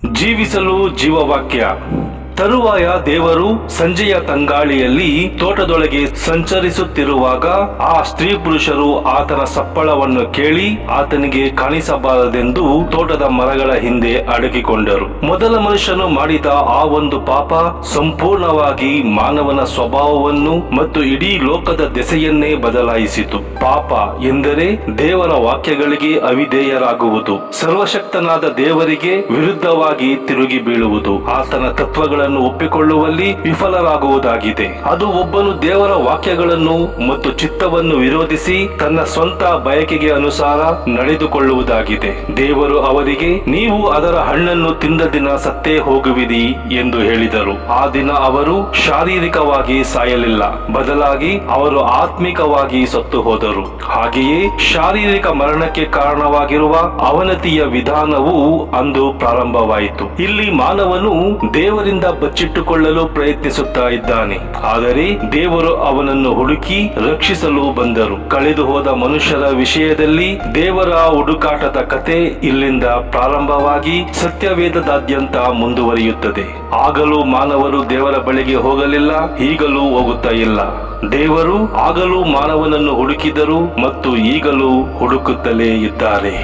ಜೀವಿಸಲು ಜೀವವಾಕ್ಯ. ತರುವಾಯ ದೇವರು ಸಂಜೆಯ ತಂಗಾಳಿಯಲ್ಲಿ ತೋಟದೊಳಗೆ ಸಂಚರಿಸುತ್ತಿರುವಾಗ ಆ ಸ್ತ್ರೀ ಪುರುಷರು ಆತನ ಸಪ್ಪಳವನ್ನು ಕೇಳಿ ಆತನಿಗೆ ಕಾಣಿಸಬಾರದೆಂದು ತೋಟದ ಮರಗಳ ಹಿಂದೆ ಅಡಗಿಕೊಂಡರು. ಮೊದಲ ಮನುಷ್ಯನು ಮಾಡಿದ ಆ ಒಂದು ಪಾಪ ಸಂಪೂರ್ಣವಾಗಿ ಮಾನವನ ಸ್ವಭಾವವನ್ನು ಮತ್ತು ಇಡೀ ಲೋಕದ ದೆಸೆಯನ್ನೇ ಬದಲಾಯಿಸಿತು. ಪಾಪ ಎಂದರೆ ದೇವರ ವಾಕ್ಯಗಳಿಗೆ ಅವಿಧೇಯರಾಗುವುದು, ಸರ್ವಶಕ್ತನಾದ ದೇವರಿಗೆ ವಿರುದ್ಧವಾಗಿ ತಿರುಗಿ ಬೀಳುವುದು, ಆತನ ತತ್ವಗಳನ್ನು ಒಪ್ಪಿಕೊಳ್ಳುವಲ್ಲಿ ವಿಫಲರಾಗುವುದಾಗಿದೆ. ಅದು ಒಬ್ಬನು ದೇವರ ವಾಕ್ಯಗಳನ್ನು ಮತ್ತು ಚಿತ್ತವನ್ನು ವಿರೋಧಿಸಿ ತನ್ನ ಸ್ವಂತ ಬಯಕೆಗೆ ಅನುಸಾರ ನಡೆದುಕೊಳ್ಳುವುದಾಗಿದೆ. ದೇವರು ಅವರಿಗೆ, ನೀವು ಅದರ ಹಣ್ಣನ್ನು ತಿಂದ ದಿನ ಸತ್ತೇ ಹೋಗುವಿರಿ ಎಂದು ಹೇಳಿದರು. ಆ ದಿನ ಅವರು ಶಾರೀರಿಕವಾಗಿ ಸಾಯಲಿಲ್ಲ, ಬದಲಾಗಿ ಅವರು ಆತ್ಮಿಕವಾಗಿ ಸತ್ತು ಹೋದರು. ಹಾಗೆಯೇ ಶಾರೀರಿಕ ಮರಣಕ್ಕೆ ಕಾರಣವಾಗಿರುವ ಅವನತಿಯ ವಿಧಾನವು ಅಂದು ಪ್ರಾರಂಭವಾಯಿತು. ಇಲ್ಲಿ ಮಾನವನು ದೇವರಿಂದ ಬಚ್ಚಿಟ್ಟುಕೊಳ್ಳಲು ಪ್ರಯತ್ನಿಸುತ್ತಾ ಇದ್ದಾನೆ, ಆದರೆ ದೇವರು ಅವನನ್ನು ಹುಡುಕಿ ರಕ್ಷಿಸಲು ಬಂದರು. ಕಳೆದು ಹೋದ ಮನುಷ್ಯರ ವಿಷಯದಲ್ಲಿ ದೇವರ ಹುಡುಕಾಟದ ಕತೆ ಇಲ್ಲಿಂದ ಪ್ರಾರಂಭವಾಗಿ ಸತ್ಯವೇದದಾದ್ಯಂತ ಮುಂದುವರಿಯುತ್ತದೆ. ಆಗಲೂ ಮಾನವರು ದೇವರ ಬಳಿಗೆ ಹೋಗಲಿಲ್ಲ, ಈಗಲೂ ಹೋಗುತ್ತಾ ಇಲ್ಲ. ದೇವರು ಆಗಲೂ ಮಾನವನನ್ನು ಹುಡುಕಿದರು ಮತ್ತು ಈಗಲೂ ಹುಡುಕುತ್ತಲೇ ಇದ್ದಾರೆ.